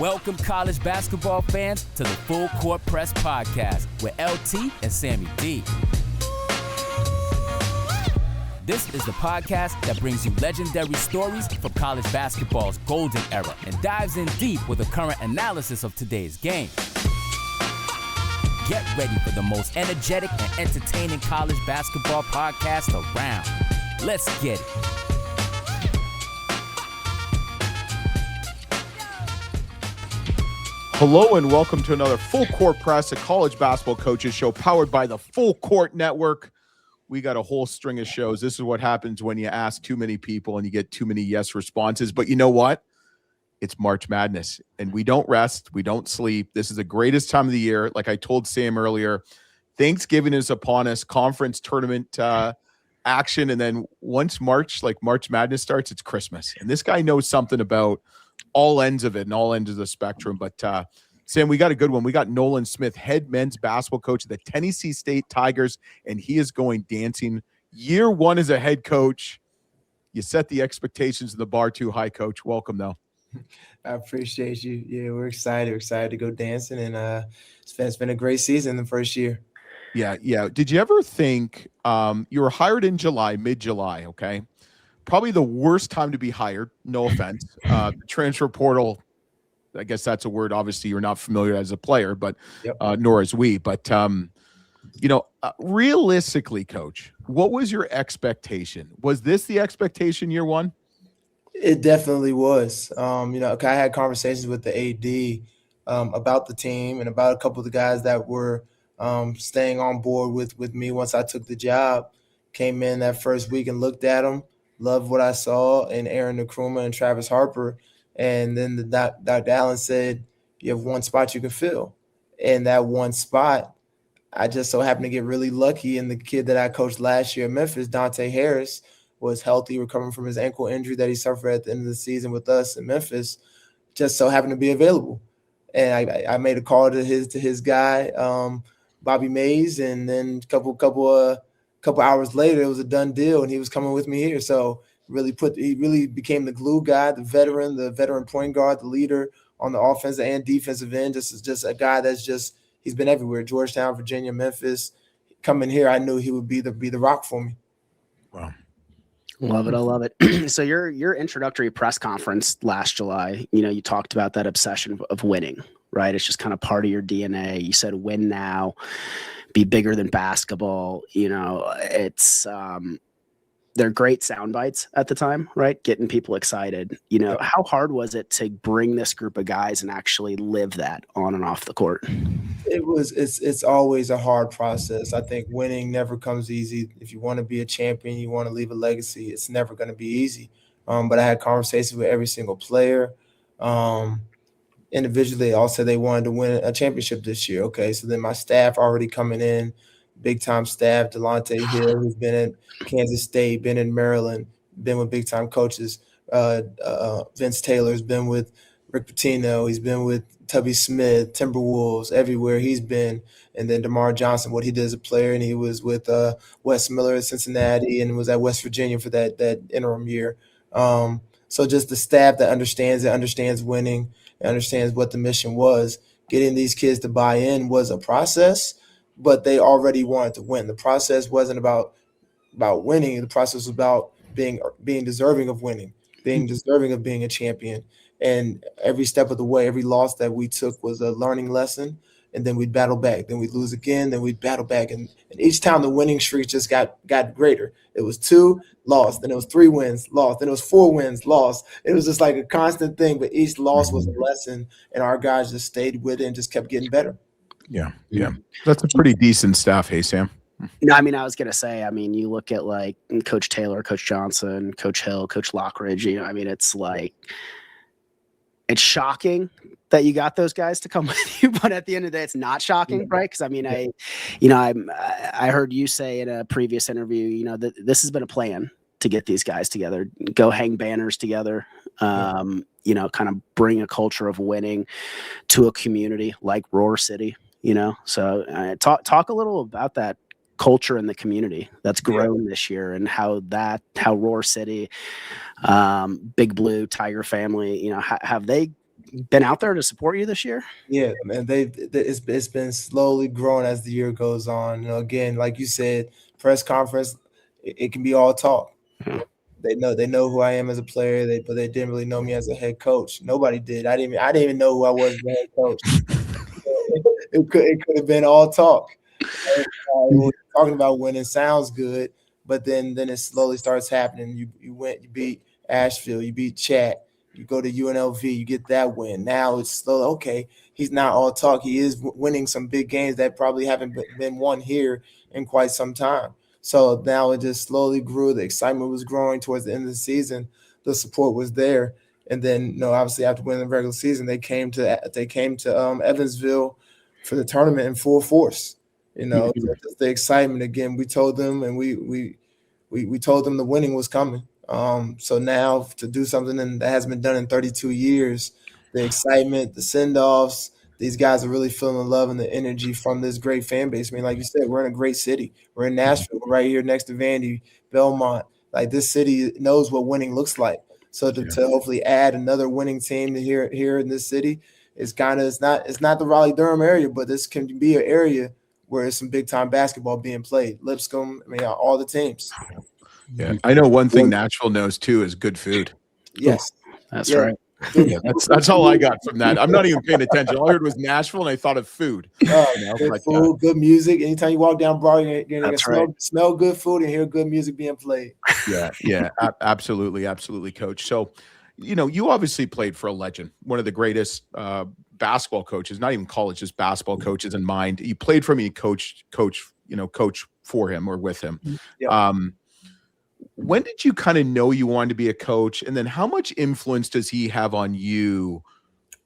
Welcome, college basketball fans, to the Full Court Press Podcast with LT and Sammy D. This is the podcast that brings you legendary stories from college basketball's golden era and dives in deep with a current analysis of today's game. Get ready for the most energetic and entertaining college basketball podcast around. Let's get it. Hello and welcome to another Full Court Press, a college basketball coaches show powered by the Full Court Network. We got a whole string of shows. This is what happens when you ask too many people and you get too many yes responses. But you know what? It's March Madness, and we don't rest. We don't sleep. This is the greatest time of the year. Like I told Sam earlier, Thanksgiving is upon us, conference tournament action. And then once March Madness starts, it's Christmas. And this guy knows something about all ends of it and all ends of the spectrum. But Sam, we got a good one. We got Nolan Smith, head men's basketball coach of the Tennessee State Tigers, and he is going dancing. Year one as a head coach. You set the expectations of the bar too high, Coach. Welcome, though. I appreciate you. Yeah, we're excited. We're excited to go dancing, and it's been a great season the first year. Yeah. Did you ever think you were hired in July, mid-July, okay? Probably the worst time to be hired, no offense. Transfer portal, I guess that's a word. Obviously, you're not familiar as a player, but Yep. Nor is we. But, realistically, Coach, what was your expectation? Was this the expectation year one? It definitely was. I had conversations with the AD about the team and about a couple of the guys that were staying on board with me once I took the job. Came in that first week and looked at them. Loved what I saw in Aaron Nkrumah and Travis Harper. And then Dr. Allen said, you have one spot you can fill. And that one spot, I just so happened to get really lucky. And the kid that I coached last year at Memphis, Dante Harris, was healthy, recovering from his ankle injury that he suffered at the end of the season with us in Memphis, just so happened to be available. And I made a call to his guy, Bobby Mays, and then a couple hours later, it was a done deal, and he was coming with me here. So he really became the glue guy, the veteran point guard, the leader on the offensive and defensive end. Just a guy he's been everywhere. Georgetown, Virginia, Memphis. Coming here, I knew he would be the rock for me. Wow. Love it. I love it. So your introductory press conference last July, you talked about that obsession of winning, right? It's just kind of part of your DNA. You said win now, be bigger than basketball. It's they're great sound bites at the time, right? Getting people excited. How hard was it to bring this group of guys and actually live that on and off the court? It's always a hard process. I think winning never comes easy. If you want to be a champion, you want to leave a legacy, it's never going to be easy. But I had conversations with every single player. Individually, all said they wanted to win a championship this year. Okay, so then my staff already coming in, big-time staff, Delonte Hill, who's been at Kansas State, been in Maryland, been with big-time coaches. Vince Taylor's been with Rick Pitino. He's been with Tubby Smith, Timberwolves, everywhere he's been. And then DeMar Johnson, what he did as a player, and he was with Wes Miller at Cincinnati and was at West Virginia for that interim year. So just the staff that understands winning, understands what the mission was. Getting these kids to buy in was a process, but they already wanted to win. The process wasn't about winning. The process was about being deserving of winning, being deserving of being a champion. And every step of the way, every loss that we took was a learning lesson. And then we'd battle back. Then we'd lose again. Then we'd battle back. And each time the winning streak just got greater. It was 2, lost. Then it was 3 wins, lost. Then it was 4 wins, lost. It was just like a constant thing. But each loss was a lesson. And our guys just stayed with it and just kept getting better. Yeah. That's a pretty decent staff. Hey, Sam. I was going to say, you look at like Coach Taylor, Coach Johnson, Coach Hill, Coach Lockridge, it's like, it's shocking that you got those guys to come with you, but at the end of the day, it's not shocking, right? Because I heard you say in a previous interview, that this has been a plan to get these guys together, go hang banners together, kind of bring a culture of winning to a community like Roar City, So talk a little about that culture in the community that's grown this year and how Roar City, Big Blue, Tiger family, have they been out there to support you this year? Yeah, man, it's been slowly growing as the year goes on. Again, like you said, press conference, it can be all talk. Yeah. They know who I am as a player, but they didn't really know me as a head coach. Nobody did. I didn't even know who I was as a head coach. It could have been all talk. Talking about winning sounds good, but then it slowly starts happening. You beat Asheville, you beat Chat, you go to UNLV, you get that win. Now it's slow. Okay, he's not all talk. He is winning some big games that probably haven't been won here in quite some time. So now it just slowly grew. The excitement was growing towards the end of the season. The support was there, and then obviously after winning the regular season, they came to Evansville for the tournament in full force. So just the excitement again. We told them, and we told them the winning was coming. So now to do something that hasn't been done in 32 years, the excitement, the send-offs, these guys are really feeling the love and the energy from this great fan base. I mean, like you said, we're in a great city. We're in Nashville, we're right here next to Vandy, Belmont. Like this city knows what winning looks like. So to hopefully add another winning team here in this city, it's not the Raleigh-Durham area, but this can be an area where there's some big-time basketball being played. Lipscomb, I mean, all the teams. Yeah, I know one thing Nashville knows too is good food. Yes, that's right. Yeah, that's all I got from that. I'm not even paying attention. All I heard was Nashville, and I thought of food. Good food, good music. Anytime you walk down Broadway, you're gonna smell good food and hear good music being played. Yeah, absolutely, Coach. So, you obviously played for a legend, one of the greatest basketball coaches, not even college, just basketball coaches in mind. You played for me, coach for him or with him. Yep. When did you kind of know you wanted to be a coach, and then how much influence does he have on you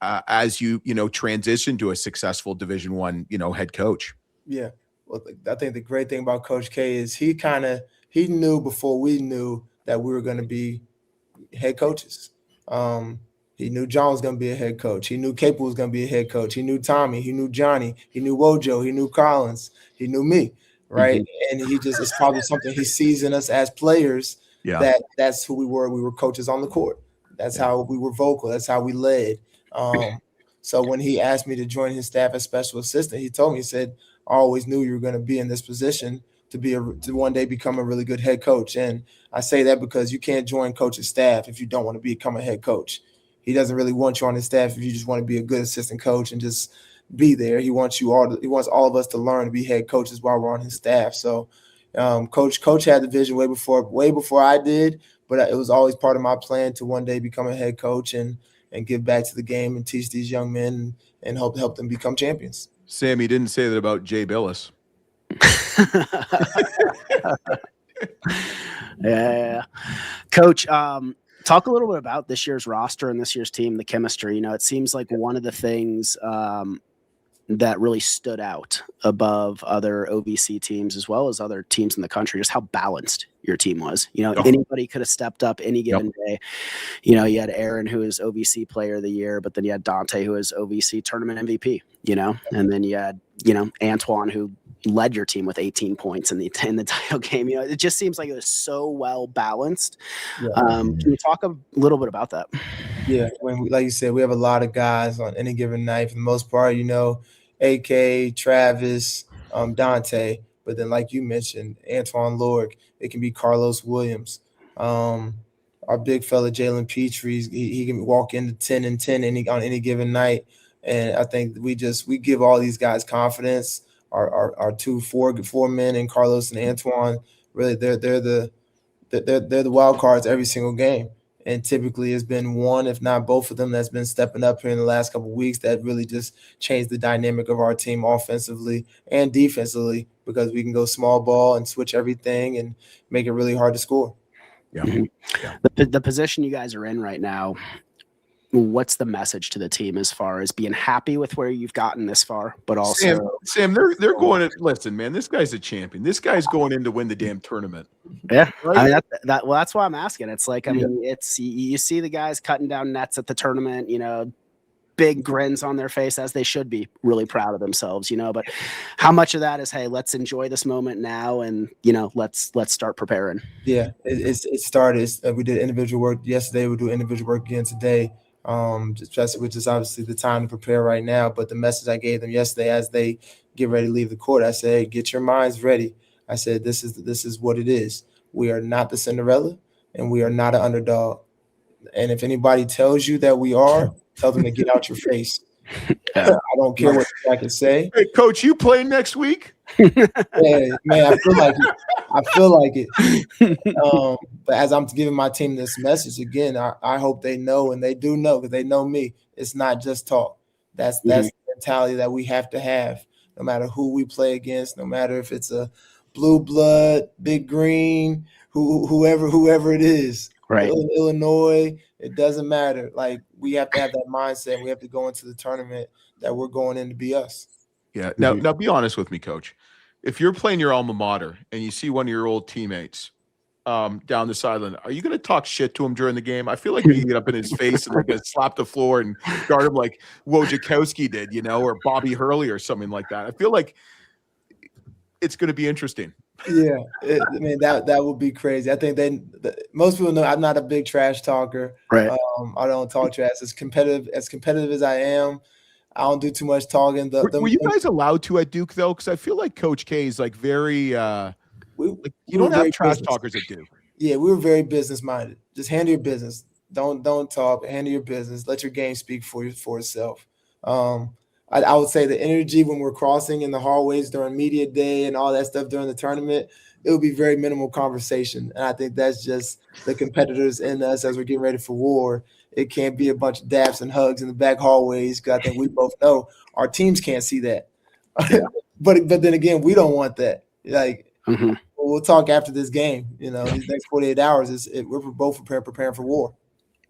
as you transition to a successful Division I head coach? Yeah, well, I think the great thing about Coach K is he knew before we knew that we were going to be head coaches. He knew John was going to be a head coach. He knew Capel was going to be a head coach. He knew Tommy. He knew Johnny. He knew Wojo. He knew Collins. He knew me. Right. And it's probably something he sees in us as players. Yeah. That's who we were. We were coaches on the court. That's how we were vocal. That's how we led. So when he asked me to join his staff as special assistant, he told me, he said, I always knew you were going to be in this position to one day become a really good head coach. And I say that because you can't join coach's staff if you don't want to become a head coach. He doesn't really want you on his staff if you just want to be a good assistant coach and just be there. He wants all of us to learn to be head coaches while we're on his staff. So coach had the vision way before I did, but it was always part of my plan to one day become a head coach and give back to the game and teach these young men and help them become champions. Sam, you didn't say that about Jay Billis. Yeah. Coach, talk a little bit about this year's roster and this year's team, the chemistry. It seems like one of the things that really stood out above other OVC teams as well as other teams in the country, just how balanced your team was. Anybody could have stepped up any given day. You had Aaron, who is OVC player of the year, but then you had Dante, who is OVC tournament MVP, and then you had, Antoine, who led your team with 18 points in the title game. It just seems like it was so well balanced. Yeah. Can you talk a little bit about that? Yeah, like you said, we have a lot of guys on any given night. For the most part, AK, Travis, Dante, but then like you mentioned, Antoine Lorg, it can be Carlos Williams. Our big fella, Jalen Petrie, he can walk into 10 and 10 on any given night. And I think we give all these guys confidence. Our four men and Carlos and Antoine, really they're the wild cards every single game. And typically it's been one, if not both of them, that's been stepping up here in the last couple of weeks that really just changed the dynamic of our team offensively and defensively, because we can go small ball and switch everything and make it really hard to score. Yeah. Yeah. The position you guys are in right now, what's the message to the team as far as being happy with where you've gotten this far, but also Sam, they're going to listen, man, this guy's a champion. This guy's going in to win the damn tournament. Yeah. Right? I mean, that's why I'm asking. It's like, it's, you see the guys cutting down nets at the tournament, big grins on their face, as they should be, really proud of themselves, but how much of that is, hey, let's enjoy this moment now and, let's start preparing. Yeah. It started. We did individual work yesterday. We do individual work again today. which is obviously the time to prepare right now. But the message I gave them yesterday as they get ready to leave the court, I said, hey, get your minds ready. I said, this is what it is. We are not the Cinderella, and we are not an underdog. And if anybody tells you that we are, tell them to get out your face. I don't care what I can say. Hey, Coach, you playing next week? Yeah, man, I feel like it. But as I'm giving my team this message again, I hope they know, and they do know because they know me. It's not just talk. That's the mentality that we have to have, no matter who we play against, no matter if it's a blue blood, big green, whoever it is. Right. Illinois, it doesn't matter. Like, we have to have that mindset. We have to go into the tournament that we're going in to be us. Yeah. Now be honest with me, Coach. If you're playing your alma mater and you see one of your old teammates down the sideline, are you going to talk shit to him during the game? I feel like you get up in his face and like slap the floor and guard him like Wojciechowski did, or Bobby Hurley or something like that. I feel like it's going to be interesting. Yeah, that would be crazy. I think most people know I'm not a big trash talker. Right. I don't talk trash. As competitive as I am, I don't do too much talking. Were you guys allowed to at Duke though? Because I feel like Coach K is like very. You don't have trash talkers at Duke. Yeah, we were very business minded. Just handle your business. Don't talk. Handle your business. Let your game speak for itself. I would say the energy when we're crossing in the hallways during media day and all that stuff during the tournament, it would be very minimal conversation. And I think that's just the competitors in us as we're getting ready for war. It can't be a bunch of daps and hugs in the back hallways because I think we both know our teams can't see that. but then again, we don't want that. Like, we'll talk after this game. These next 48 hours, we're both preparing for war.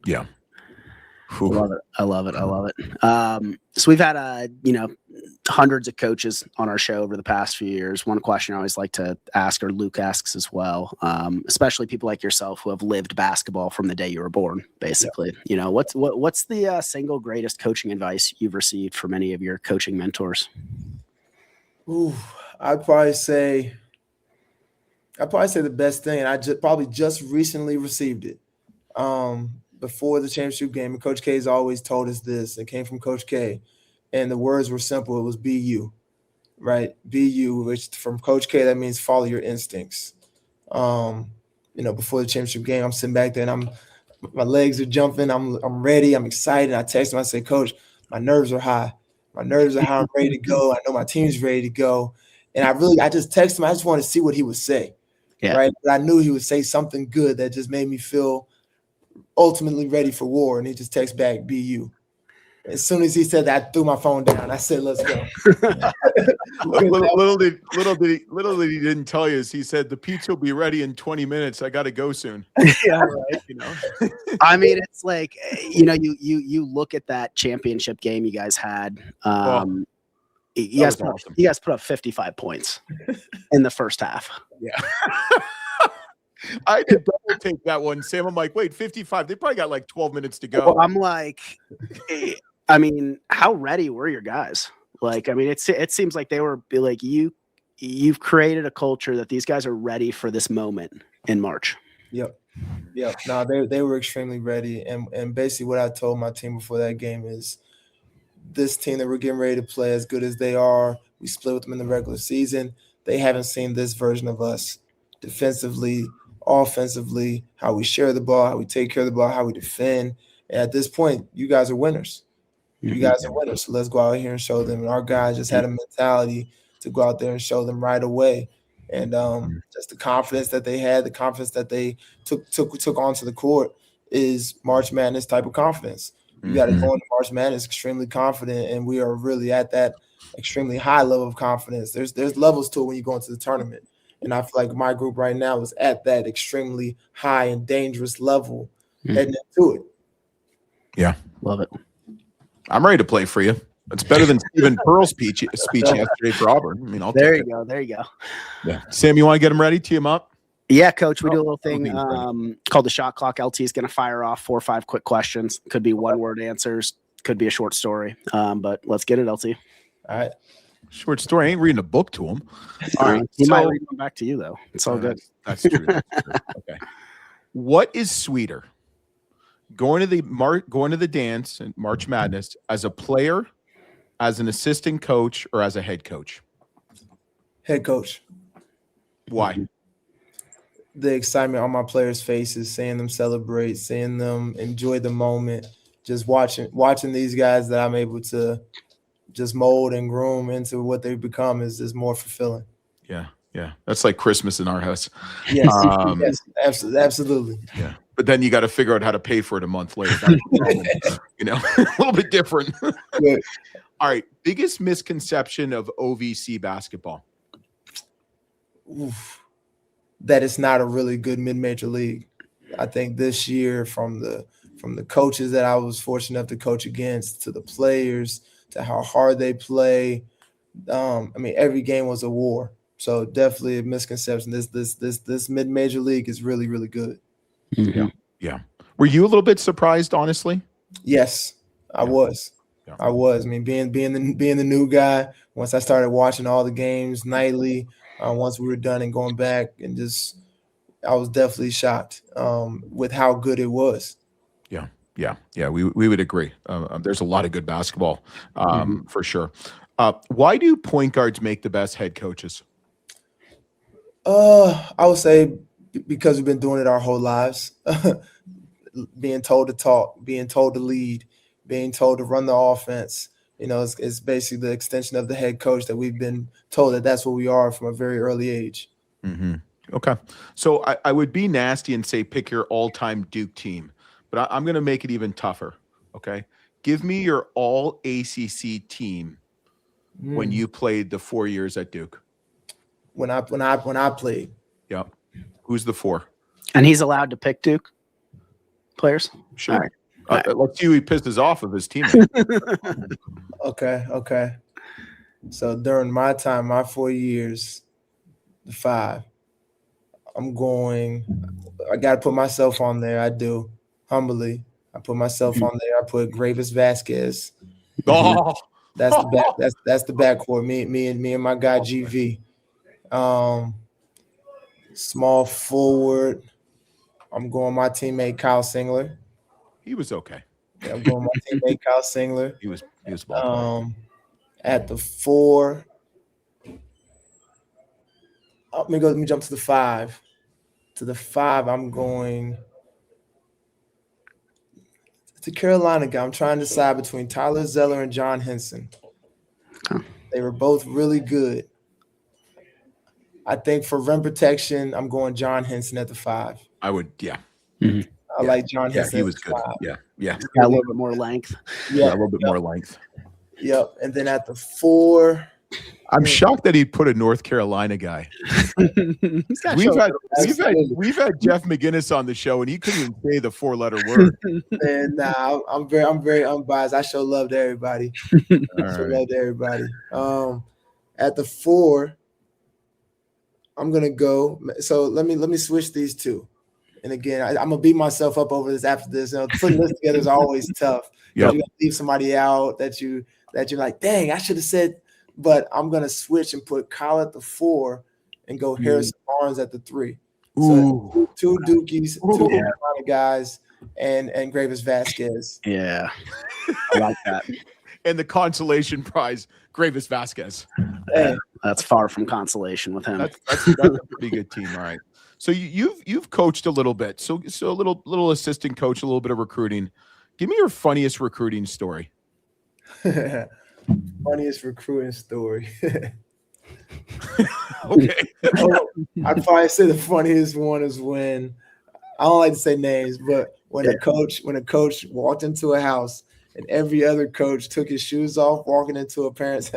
Yeah. I love it. So we've had hundreds of coaches on our show over the past few years. One question I always like to ask, or Luke asks as well, especially people like yourself who have lived basketball from the day you were born, basically. Yeah. What's the single greatest coaching advice you've received from any of your coaching mentors? Ooh, I'd probably say the best thing, and I probably just recently received it. Before the championship game, and Coach K has always told us this. It came from Coach K, and the words were simple. It was be you, right? Be you, which from Coach K, that means follow your instincts. Before the championship game, I'm sitting back there, and my legs are jumping. I'm ready. I'm excited. I text him. I say, Coach, my nerves are high. I'm ready to go. I know my team's ready to go. And I just texted him. I just wanted to see what he would say, right? But I knew he would say something good that just made me feel ultimately ready for war. And he just texts back, be you. As soon as he said that, I threw my phone down. I said, let's go. little did he didn't tell you is he said the pizza will be ready in 20 minutes. I got to go soon. Yeah, right. I mean, it's like, you look at that championship game you guys had. You guys put up 55 points in the first half. Yeah. I did double take that one, Sam. I'm like, wait, 55. They probably got like 12 minutes to go. Well, I'm like, how ready were your guys? Like, it seems like they were like, you've created a culture that these guys are ready for this moment in March. Yep. No, they were extremely ready. And basically what I told my team before that game is this team that we're getting ready to play, as good as they are, we split with them in the regular season. They haven't seen this version of us defensively, offensively, how we share the ball, how we take care of the ball, how we defend. And at this point, you guys are winners. You guys are winners. So let's go out here and show them. And our guys just had a mentality to go out there and show them right away. And just the confidence that they had, the confidence that they took onto the court is March Madness type of confidence. You got to go into March Madness extremely confident, and we are really at that extremely high level of confidence. There's levels to it when you go into the tournament. And I feel like my group right now is at that extremely high and dangerous level heading into it. Yeah. Love it. I'm ready to play for you. It's better than Stephen Pearl's speech yesterday for Auburn. There you go. Yeah. Sam, you want to get them ready? Tee them up? Yeah, Coach. We do a little thing called the shot clock. LT is going to fire off 4 or 5 quick questions. Could be one-word answers. Could be a short story. But let's get it, LT. All right. Short story. I ain't reading a book to him. All right. He might read one back to you, though. It's all good. That's true. Okay. What is sweeter, going to the dance and March Madness as a player, as an assistant coach, or as a head coach? Head coach. Why? The excitement on my players' faces, seeing them celebrate, seeing them enjoy the moment, just watching these guys that I'm able to just mold and groom into what they become is more fulfilling. Yeah. That's like Christmas in our house. Yes, yes, absolutely. Yeah. But then you got to figure out how to pay for it a month later. That's the problem. You know, a little bit different. Good. All right. Biggest misconception of OVC basketball? Oof. That it's not a really good mid-major league. I think this year, from the coaches that I was fortunate enough to coach against, to the players, to how hard they play, every game was a war. So definitely a misconception. This mid-major league is really, really good. Yeah. Were you a little bit surprised, honestly? Yes, I was. Yeah. I was. I mean, being the new guy, once I started watching all the games nightly, once we were done and going back, and just I was definitely shocked with how good it was. Yeah. We would agree. There's a lot of good basketball for sure. Why do point guards make the best head coaches? I would say because we've been doing it our whole lives, being told to talk, being told to lead, being told to run the offense. You know, it's basically the extension of the head coach that we've been told that's what we are from a very early age. Mm-hmm. Okay. So I would be nasty and say pick your all-time Duke team, but I'm going to make it even tougher. Okay. Give me your all ACC team when you played the 4 years at Duke. When I played. Yep. Who's the 4? And he's allowed to pick Duke players? Sure. All right. Let's see who he pisses off of his teammate. Okay. So during my time, my 4 years, the 5, I got to put myself on there. I do. Humbly. I put myself on there. I put Gravis Vasquez. Oh. That's the backcourt. Me and my guy GV. Small forward. I'm going my teammate Kyle Singler. He was okay. Yeah, I'm going my teammate Kyle Singler. He was ball. At the 4. Let me jump to the 5. To the 5, I'm going to Carolina guy. I'm trying to decide between Tyler Zeller and John Henson. They were both really good. I think for rim protection, I'm going John Henson at the 5. I would, yeah. I like John Henson. Yeah, he was good. 5. Yeah. Got a little bit more length. Yeah, a little bit more length. Yep. And then at the 4, I'm shocked that he put a North Carolina guy. We've had Jeff McGinnis on the show, and he couldn't even say the 4-letter word. And I'm very unbiased. I show love to everybody. Love to everybody. At the 4, I'm gonna go. So let me switch these two. And again, I'm gonna beat myself up over this after this. You know, putting this together is always tough. Yep. You're gonna leave somebody out that you're like, dang, I should have said. But I'm gonna switch and put Kyle at the 4 and go Harrison Barnes at the 3. So 2 Dukies, 2 Carolina guys, and Gravis Vasquez. Yeah, I like that. And the consolation prize, Gravis Vasquez. That's far from consolation with him. That's a pretty good team. All right. So you've coached a little bit. So a little assistant coach, a little bit of recruiting. Give me your funniest recruiting story. Funniest recruiting story. Okay. I'd probably say the funniest one is when I don't like to say names, but when a coach walked into a house and every other coach took his shoes off walking into a parent's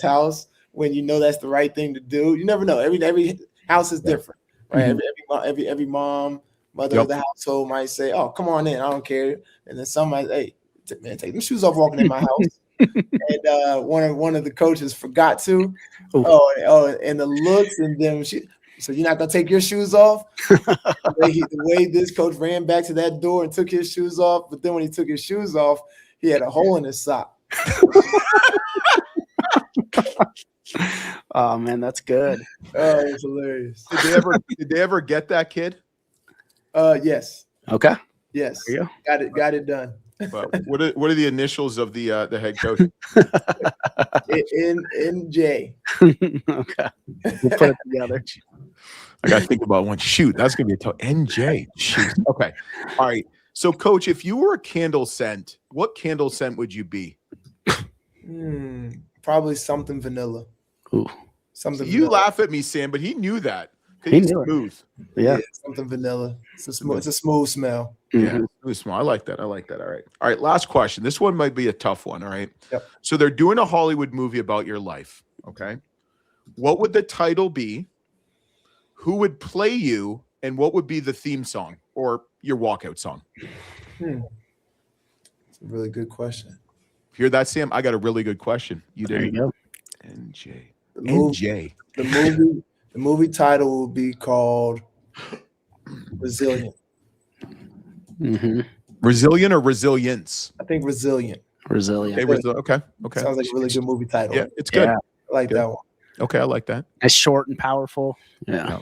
house, when you know that's the right thing to do. You never know. Every house is different, right? Mm-hmm. Every mother of the household might say, "Oh, come on in, I don't care," and then somebody, "Hey, man, take them shoes off walking in my house." And one of the coaches forgot to. And the looks and them. So you're not gonna take your shoes off? The way this coach ran back to that door and took his shoes off, but then when he took his shoes off, he had a hole in his sock. Oh man, that's good. Oh, it's hilarious. Did they ever get that kid? Yes. Okay. Yes. There you Got it done. But what are the initials of the head coach? NJ. Okay. We'll put it together. I got to think about one. Shoot, that's going to be a tough NJ. Shoot. Okay. All right. So, Coach, if you were a candle scent, what candle scent would you be? Probably something vanilla. Ooh. Something. You vanilla. laugh at me, Sam, but he knew that. He He's knew it. smooth. Yeah. Something vanilla. It's a smooth smell. Yeah, smooth smell. I like that. All right. Last question. This one might be a tough one. All right. Yep. So they're doing a Hollywood movie about your life. Okay. What would the title be? Who would play you? And what would be the theme song or your walkout song? It's a really good question. Hear that, Sam? I got a really good question. There you go. NJ. The movie title will be called Resilient. Resilient or resilience? I think Resilient. Resilient. Okay. Sounds like a really good movie title. Yeah, it's good. Yeah. I like that one. Okay, I like that. It's short and powerful. Yeah.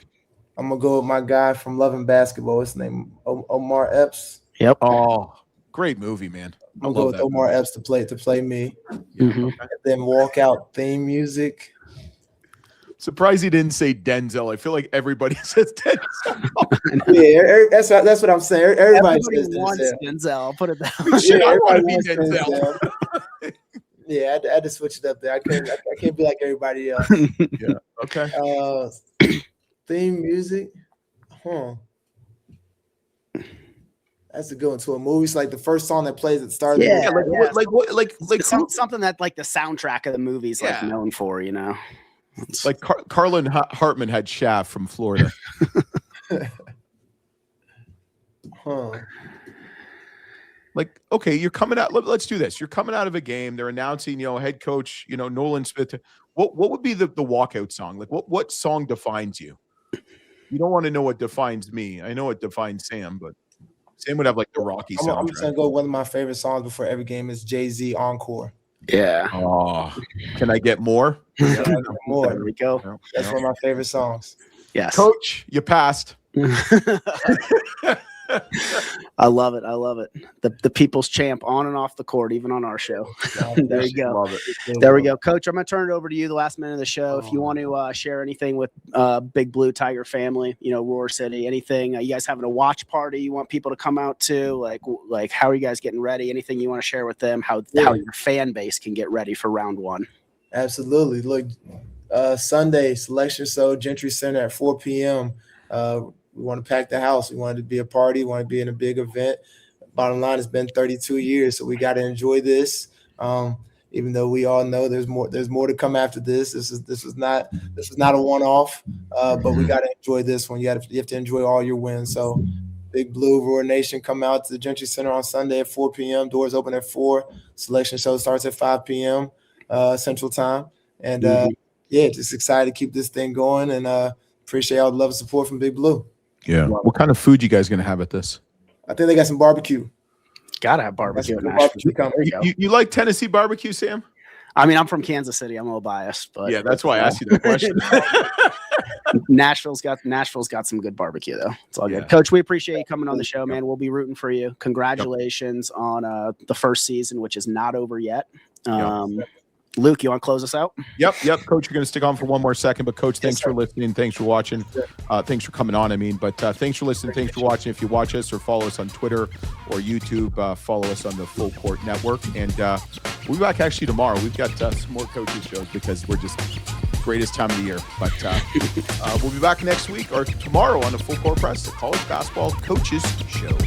I'm gonna go with my guy from Loving Basketball. His name Omar Epps. Yep. Oh, great movie, man. I'm gonna go with Omar Epps to play me. Mm-hmm. And then walkout theme music. Surprised he didn't say Denzel. I feel like everybody says Denzel. Yeah, that's what I'm saying. Everybody says wants Denzel. Denzel. I'll put it that way. Shit, I want to be Everybody wants Denzel. Yeah, I had to switch it up there. I can't be like everybody else. Yeah. Okay. Theme music. That's a good one to a movie. It's like the first song that plays at the start of the movie. Like Something that like the soundtrack of the movie's like known for, you know. Like Carlin Hartman had Shaft from Florida. Like, okay, you're coming out. Let's do this. You're coming out of a game. They're announcing, head coach, Nolan Smith. What would be the walkout song? Like, what song defines you? You don't want to know what defines me. I know what defines Sam, but Sam would have like the Rocky soundtrack. I'm just gonna go. One of my favorite songs before every game is Jay-Z Encore. Yeah. Oh, can I get more? More. There we go. That's one of my favorite songs. Yes. Coach, you passed. I love it. The people's champ on and off the court, even on our show. There you go. Love it. There we go. Coach, I'm going to turn it over to you the last minute of the show. If you want to share anything with Big Blue Tiger family, Roar City, anything, you guys having a watch party you want people to come out to, like how are you guys getting ready? Anything you want to share with them, how your fan base can get ready for round one? Absolutely. Look, Sunday selection show, Gentry Center at 4 p.m. We want to pack the house. We want it to be a party. We want to be in a big event. Bottom line, it's been 32 years, so we got to enjoy this. Even though we all know there's more to come after this. This is not a one-off, but we got to enjoy this one. You have to enjoy all your wins. So, Big Blue, Roar Nation, come out to the Gentry Center on Sunday at 4 p.m. Doors open at 4. Selection show starts at 5 p.m. Central Time. And just excited to keep this thing going, and appreciate all the love and support from Big Blue. Yeah. What kind of food you guys going to have at this? I think they got some barbecue. Gotta have barbecue. You like Tennessee barbecue, Sam? I mean, I'm from Kansas City. I'm a little biased, but yeah, that's why I asked you that question. Nashville's got some good barbecue though. It's all good. Coach, we appreciate you coming on the show, man. We'll be rooting for you. Congratulations on the first season, which is not over yet. Luke, you want to close us out? Yep. Coach, you're going to stick on for one more second, but Coach, thanks for listening. Thanks for watching. Thanks for coming on. But thanks for listening. Thanks for watching. If you watch us or follow us on Twitter or YouTube, follow us on the Full Court Network. And we'll be back actually tomorrow. We've got some more coaches shows because we're just greatest time of the year. But we'll be back next week or tomorrow on the Full Court Press, the College Basketball Coaches Show.